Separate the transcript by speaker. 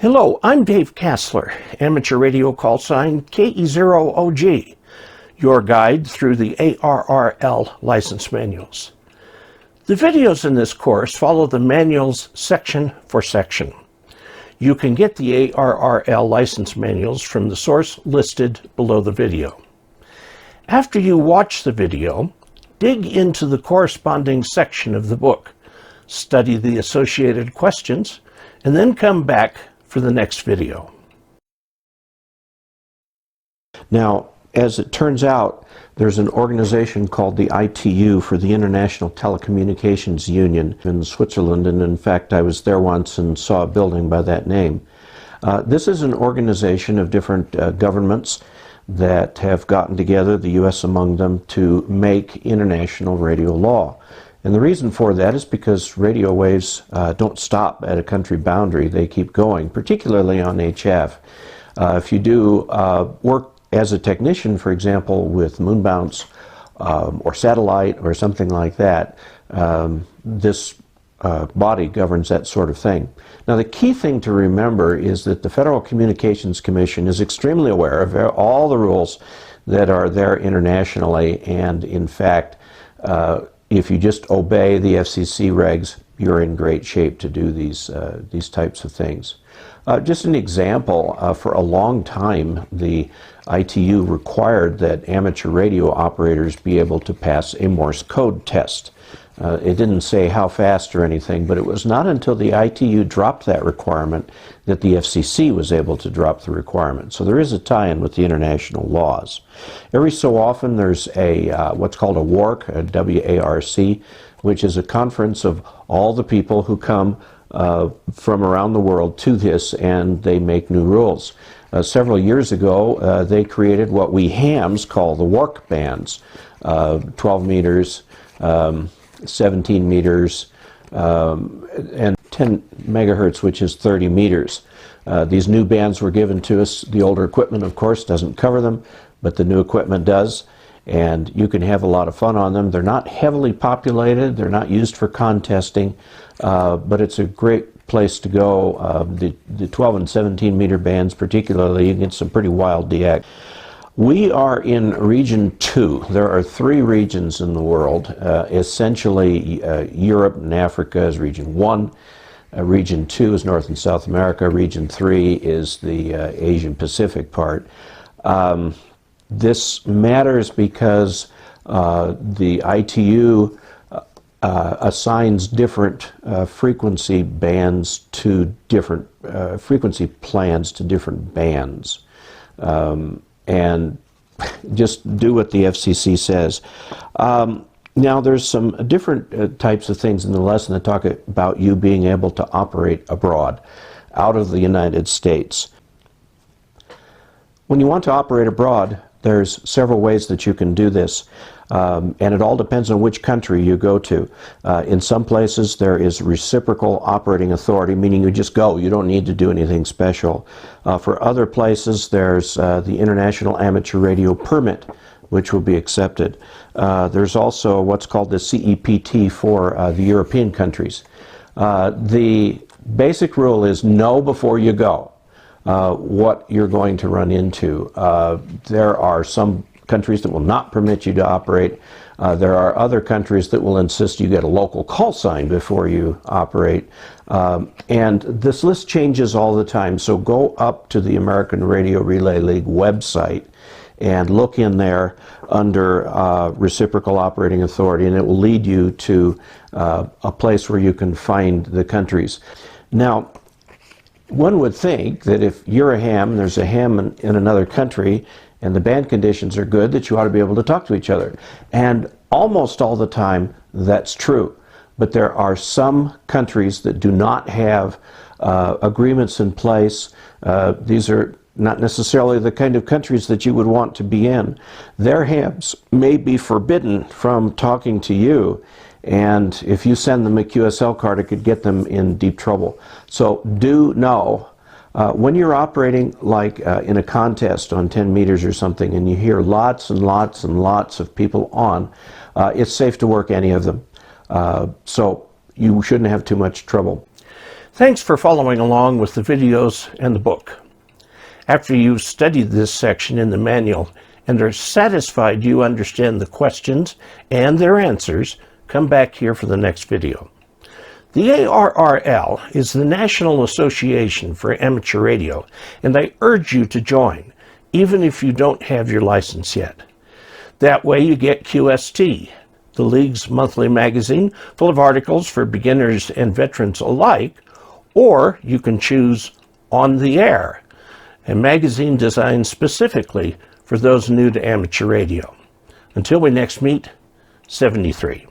Speaker 1: Hello, I'm Dave Casler, amateur radio call sign KE0OG, your guide through the ARRL license manuals. The videos in this course follow the manuals section for section. You can get the ARRL license manuals from the source listed below the video. After you watch the video, dig into the corresponding section of the book, study the associated questions, and then come back for the next video. Now, as it turns out, there's an organization called the ITU for the International Telecommunications Union in Switzerland, and in fact I was there once and saw a building by that name. This is an organization of different governments that have gotten together, the US among them, to make international radio law. And the reason for that is because radio waves don't stop at a country boundary. They keep going, particularly on HF. If you do work as a technician, for example, with moon bounce or satellite or something like that, this body governs that sort of thing. Now, the key thing to remember is that the Federal Communications Commission is extremely aware of all the rules that are there internationally, and in fact, if you just obey the FCC regs, you're in great shape to do these types of things. Just an example, for a long time, the ITU required that amateur radio operators be able to pass a Morse code test. It didn't say how fast or anything, but it was not until the ITU dropped that requirement that the FCC was able to drop the requirement. So there is a tie-in with the international laws. Every so often there's a what's called a WARC, a W-A-R-C, which is a conference of all the people who come from around the world to this, and they make new rules. Several years ago, they created what we hams call the WARC bands, 12 meters, 17 meters, and 10 megahertz, which is 30 meters. These new bands were given to us. The older equipment, of course, doesn't cover them, but the new equipment does, and you can have a lot of fun on them. They're not heavily populated, they're not used for contesting, but it's a great place to go. The 12 and 17 meter bands particularly, you get some pretty wild DX. We are in Region 2. There are 3 regions in the world. Essentially, Europe and Africa is Region 1. Region 2 is North and South America. Region 3 is the Asian Pacific part. This matters because the ITU assigns different frequency bands to different frequency plans to different bands. And just do what the FCC says. Now, there's some different types of things in the lesson that talk about you being able to operate abroad, out of the United States. When you want to operate abroad, there's several ways that you can do this, and it all depends on which country you go to. In some places there is reciprocal operating authority, meaning you just go, you don't need to do anything special. For other places there's the International Amateur Radio Permit, which will be accepted. There's also what's called the CEPT for the European countries. The basic rule is know before you go what you're going to run into. There are some countries that will not permit you to operate. There are other countries that will insist you get a local call sign before you operate. And this list changes all the time, so go up to the American Radio Relay League website and look in there under Reciprocal Operating Authority, and it will lead you to a place where you can find the countries. Now, one would think that if you're a ham and there's a ham in another country and the band conditions are good, that you ought to be able to talk to each other. And almost all the time that's true. But there are some countries that do not have agreements in place. These are not necessarily the kind of countries that you would want to be in. Their hams may be forbidden from talking to you, and if you send them a QSL card, it could get them in deep trouble. So do know, when you're operating like in a contest on 10 meters or something, and you hear lots and lots and lots of people on, it's safe to work any of them. So you shouldn't have too much trouble. Thanks for following along with the videos and the book. After you've studied this section in the manual and are satisfied you understand the questions and their answers, come back here for the next video. The ARRL is the National Association for Amateur Radio, and I urge you to join, even if you don't have your license yet. That way you get QST, the League's monthly magazine full of articles for beginners and veterans alike, or you can choose On the Air, a magazine designed specifically for those new to amateur radio. Until we next meet, 73.